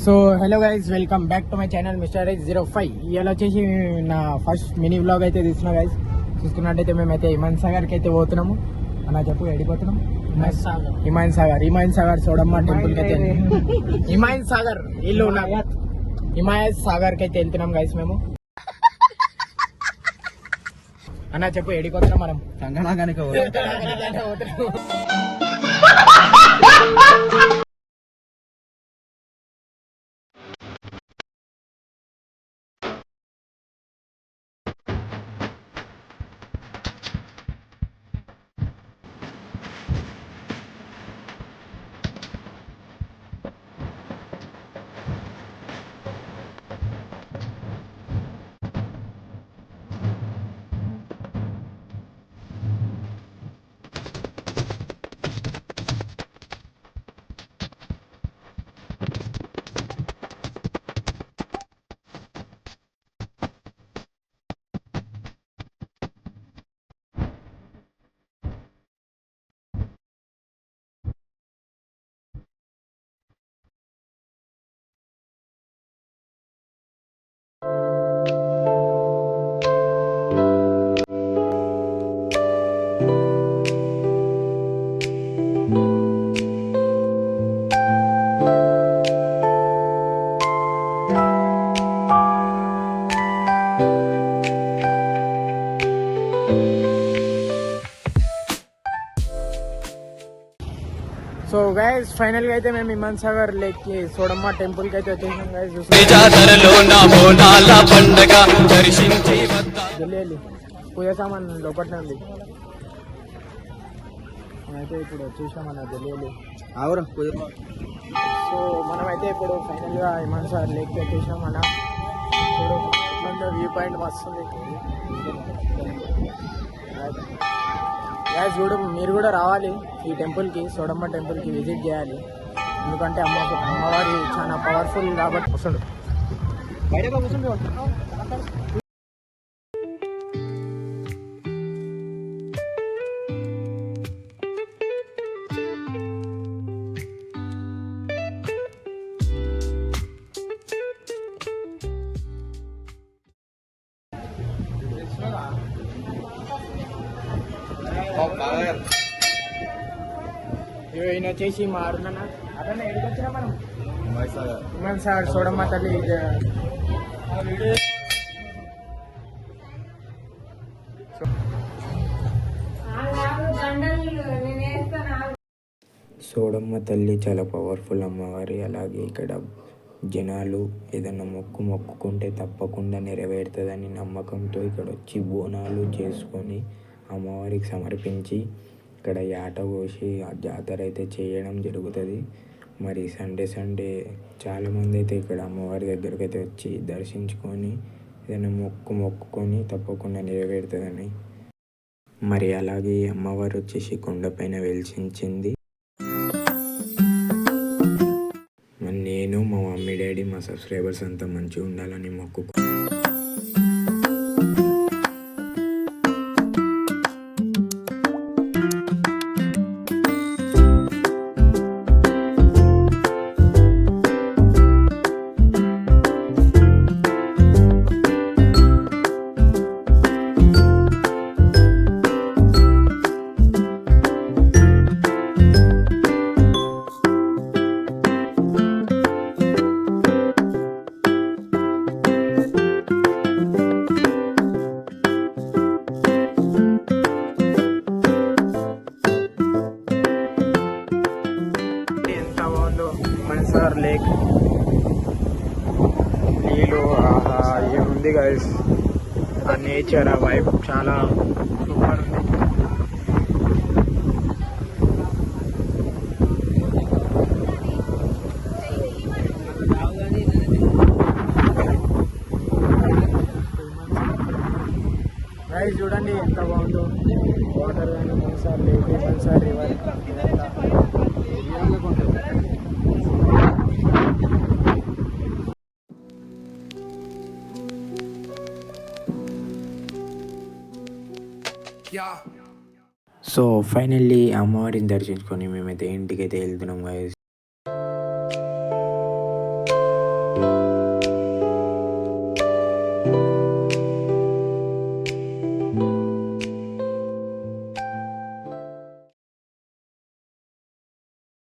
So hello guys, welcome back to my channel mister X05. ఇవాళ వచ్చేసి నా first mini vlog అయితే తీస్తున్నా గైస్. చూసుకున్నట్టయితే మేమైతే హిమాన్ సాగర్కి అయితే పోతున్నాము. అలా చెప్పు, ఎడిపోతున్నాం? హిమాన్ సాగర్ చూడమ్మ టెంపుల్కి అయితే హిమాయత్ సాగర్ ఇల్లు హిమాయత్ సాగర్కి అయితే వెళ్తున్నాం గైస్ మేము. అన్నా చెప్పు, ఎడిపోతున్నాం మనం? సంగనాగానికి సో గైస్, ఫైనల్ గా అయితే మేము హిమాన్ సాగర్ లేక్ కి సోడమ్మ టెంపుల్ కి అయితే వచ్చేసాం గైస్. జల్లి పూజ సామాన్ లోపట్నే ఉంది. మనమైతే ఇప్పుడు వచ్చేసాం అన్న జల్లి. సో మనమైతే ఇప్పుడు ఫైనల్ గా హిమాన్ సాగర్ లేక్ కి వచ్చేసాం అన్న. ఇప్పుడు వ్యూ పాయింట్ వస్తుంది గైస్. చూడు, మీరు కూడా రావాలి ఈ టెంపుల్కి, సోడమ్మ టెంపుల్కి విజిట్ చేయాలి. ఎందుకంటే అమ్మవారి చాలా పవర్ఫుల్ కాబట్టి. వస్తుండు ఈయన వచ్చేసి మా అరుణ అతను ఎక్కడికి వచ్చినా మనం హిమాన్ సాగర్ చూడమ్మా తల్లి. సోడమ్మ తల్లి చాలా పవర్ఫుల్ అమ్మవారి. అలాగే ఇక్కడ జనాలు ఏదైనా మొక్కుకుంటే తప్పకుండా నెరవేరుతుందని నమ్మకంతో ఇక్కడ వచ్చి బోనాలు చేసుకొని అమ్మవారికి సమర్పించి ఇక్కడ యాట కోసి ఆ జాతర అయితే చేయడం జరుగుతుంది. మరి సండే చాలామంది అయితే ఇక్కడ అమ్మవారి దగ్గరికి అయితే వచ్చి దర్శించుకొని ఏదైనా మొక్కుకొని తప్పకుండా నెరవేరుతుందని. మరి అలాగే అమ్మవారు వచ్చేసి కొండపైన వెలిసించింది. నేను, మా మమ్మీ డాడీ, మా సబ్స్క్రైబర్స్ అంతా మంచిగా ఉండాలని మొక్కు. సార్ లేక్ నీళ్ళు ఏముంది గైస్. ఆ నేచర్, ఆ వైబ్ చాలా సూపర్ ఉంది. గైస్ చూడండి ఎంత బాగుందో వాటర్. కానీ మనసార్ లేక్, మనసార్ రివర్ సో ఫైనల్లీ అమ్మవారిని దర్శించుకొని మేమైతే ఇంటికైతే వెళ్తున్నాం గైస్. బాయ్.